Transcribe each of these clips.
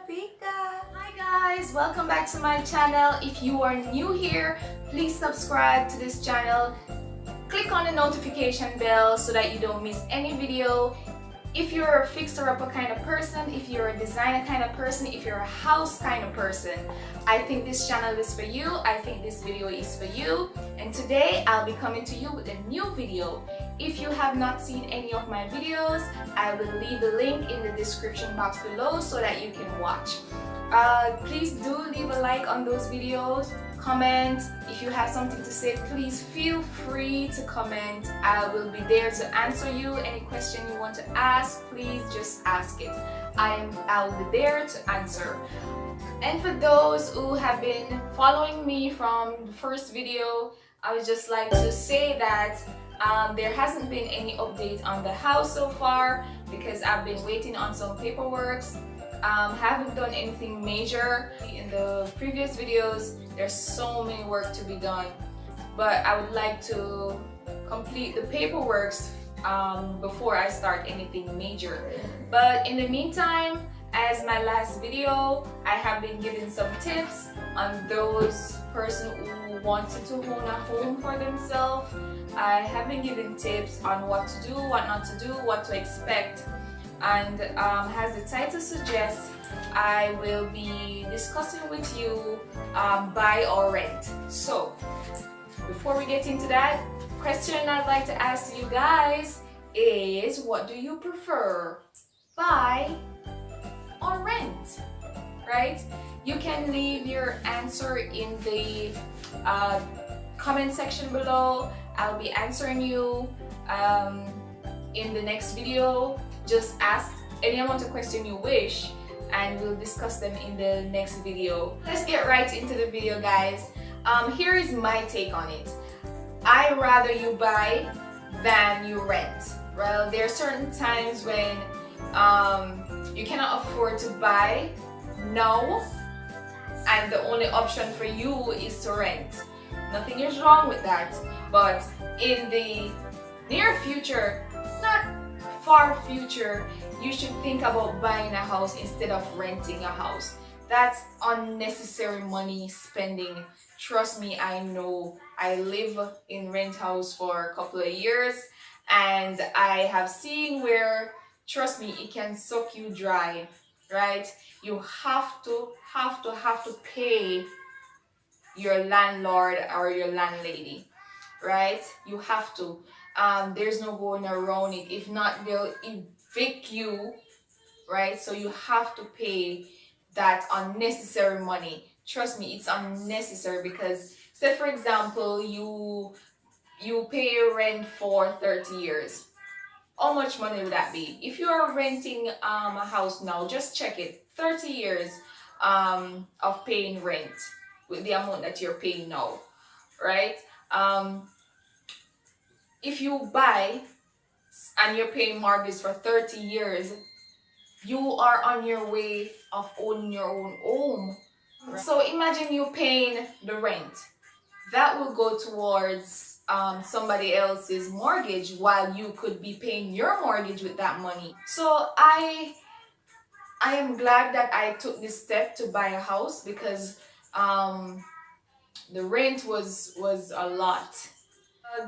Pika! Hi guys, welcome back to my channel. If you are new here, please subscribe to this channel. Click on the notification bell so that you don't miss any video. If you're a fixer-upper kind of person, if you're a designer kind of person, if you're a house kind of person, I think this channel is for you. I think this video is for you. And today I'll be coming to you with a new video. If you have not seen any of my videos, I will leave the link in the description box below so that you can watch. Please do leave a like on those videos. Comment. If you have something to say, please feel free to comment. I will be there to answer you. Any question you want to ask, please just ask it. I'll be there to answer. And for those who have been following me from the first video, I would just like to say that there hasn't been any update on the house so far because I've been waiting on some paperwork. Haven't done anything major. In the previous videos, there's so many work to be done, but I would like to complete the paperwork before I start anything major. But in the meantime, as my last video, I have been giving some tips on those person who wanted to own a home for themselves. I have been giving tips on what to do, what not to do, what to expect. And as the title suggests, I will be discussing with you buy or rent. So before we get into that, question I'd like to ask you guys is, what do you prefer, buy or rent? Right? You can leave your answer in the comment section below. I'll be answering you in the next video. Just ask any amount of question you wish and we'll discuss them in the next video. Let's get right into the video, guys. Here is my take on it. I rather you buy than you rent. Well, there are certain times when you cannot afford to buy now and the only option for you is to rent. Nothing is wrong with that, but in the near future, not far future, you should think about buying a house instead of renting a house. That's unnecessary money spending. Trust me, I know. I live in rent house for a couple of years and I have seen where, trust me, it can suck you dry, right? You have to pay your landlord or your landlady, right? You have to. There's no going around it. If not, they'll evict you, right? So you have to pay that unnecessary money. Trust me, it's unnecessary because, say for example, you pay your rent for 30 years. How much money would that be? If you are renting a house now, just check it. 30 years of paying rent with the amount that you're paying now, right? If you buy and you're paying mortgage for 30 years, you are on your way of owning your own home. Right? So imagine you paying the rent. That will go towards somebody else's mortgage while you could be paying your mortgage with that money. So I am glad that I took this step to buy a house because the rent was a lot.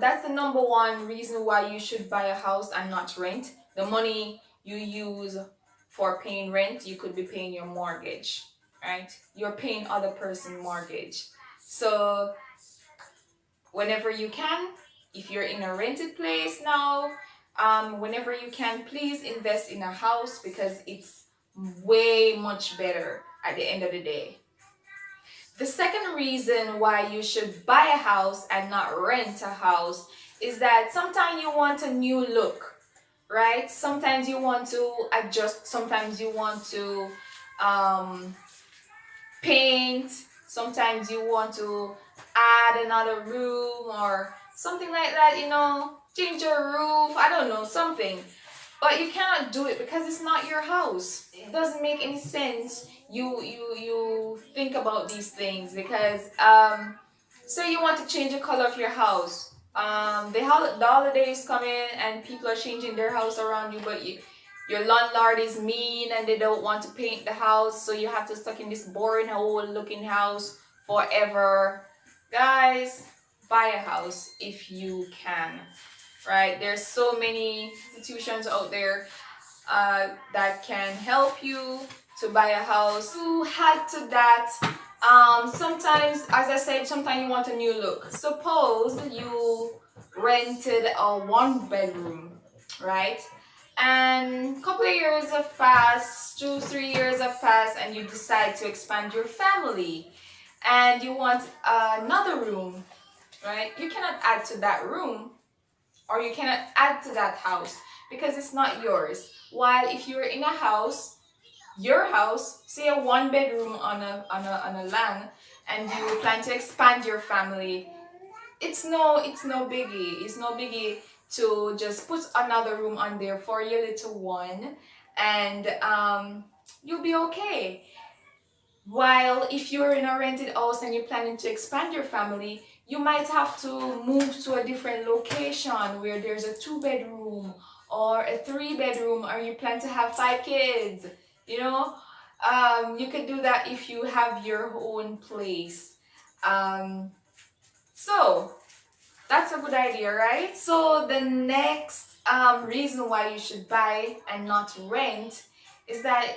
That's the number one reason why you should buy a house and not rent. The money you use for paying rent, you could be paying your mortgage, right? You're paying other person's mortgage. So whenever you can, if you're in a rented place now, whenever you can, please invest in a house because it's way much better at the end of the day. The second reason why you should buy a house and not rent a house is that sometimes you want a new look, right? Sometimes you want to adjust, sometimes you want to paint, sometimes you want to add another room or something like that, you know, change your roof, I don't know, something. But you cannot do it because it's not your house. It doesn't make any sense. You think about these things because say you want to change the color of your house. The holidays come in and people are changing their house around you, but your landlord is mean and they don't want to paint the house, so you have to stuck in this boring old looking house forever. Guys, buy a house if you can, right? There's so many institutions out there that can help you to buy a house. To add to that, sometimes, as I said, sometimes you want a new look. Suppose you rented a 1 bedroom, right? And a couple of years have passed, 2-3 years have passed, and you decide to expand your family and you want another room, right? You cannot add to that room, or you cannot add to that house because it's not yours. While if you're in a house, your house, say a 1 bedroom on a land, and you plan to expand your family, it's no biggie. It's no biggie to just put another room on there for your little one, and you'll be okay. While if you're in a rented house and you're planning to expand your family, you might have to move to a different location where there's a 2 bedroom or a 3 bedroom, or you plan to have 5 kids. You know, you could do that if you have your own place. So that's a good idea, right? So the next reason why you should buy and not rent is that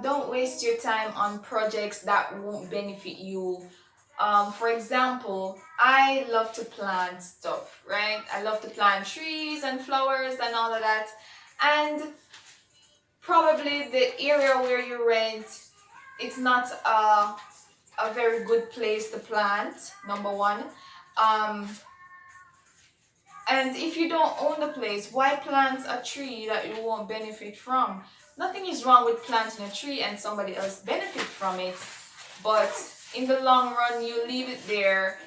don't waste your time on projects that won't benefit you. For example, I love to plant stuff, right? I love to plant trees and flowers and all of that. And probably the area where you rent, it's not a very good place to plant, number one. And if you don't own the place, why plant a tree that you won't benefit from? Nothing is wrong with planting a tree and somebody else benefit from it, but in the long run, you leave it there.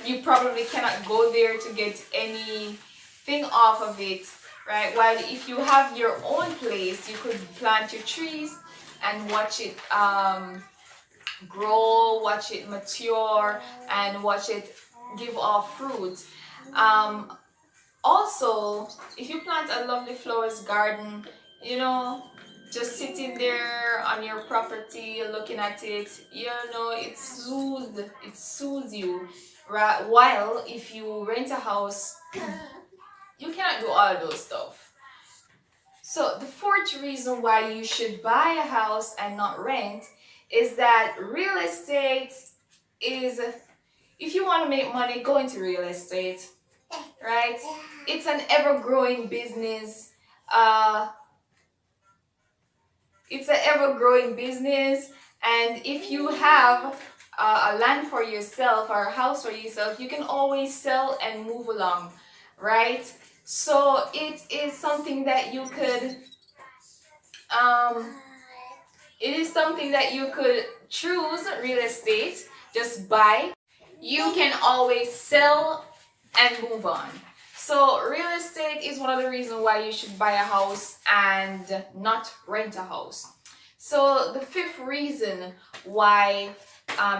You probably cannot go there to get anything off of it, right? While if you have your own place, you could plant your trees and watch it grow, watch it mature, and watch it give off fruit. Also, if you plant a lovely flowers garden, you know, just sitting there on your property looking at it, you know, it soothes you, right? While if you rent a house, you cannot do all those stuff. So the fourth reason why you should buy a house and not rent is that real estate is, if you want to make money, go into real estate, right? It's an ever-growing business. And if you have a land for yourself or a house for yourself, you can always sell and move along, right? So it is something that you could choose. Real estate, just buy. You can always sell and move on. So real estate is one of the reasons why you should buy a house and not rent a house. So the fifth reason why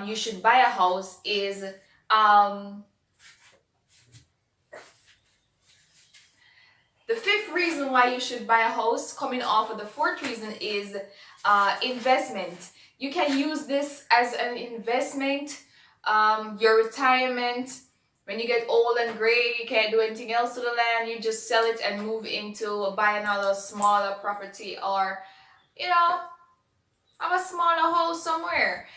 you should buy a house is coming off of the fourth reason, is investment. You can use this as an investment. Your retirement, when you get old and gray, you can't do anything else to the land, you just sell it and move into buy another smaller property, or you know, have a smaller house somewhere.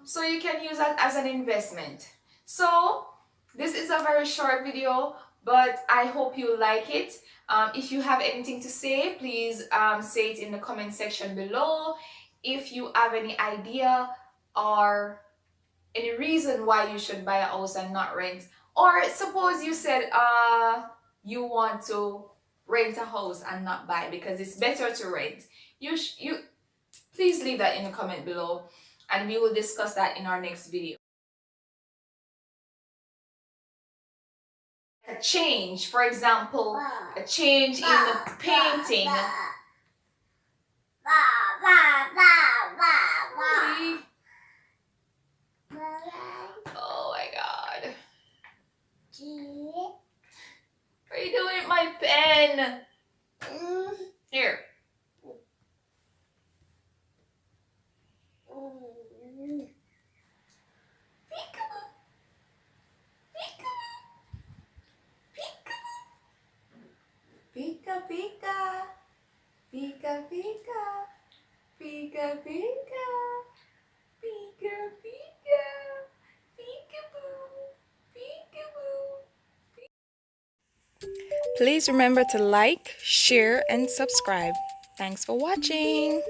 So you can use that as an investment. So this is a very short video, but I hope you like it. If you have anything to say, please say it in the comment section below. If you have any idea or any reason why you should buy a house and not rent, or suppose you said you want to rent a house and not buy because it's better to rent, you please leave that in the comment below and we will discuss that in our next video. A change, for example, a change in the painting. Oh my god. What are you doing with my pen? Here. pika. Pika pika. Pika pika. Pika pika. Peekaboo. Peekaboo. Please remember to like, share, and subscribe. Thanks for watching.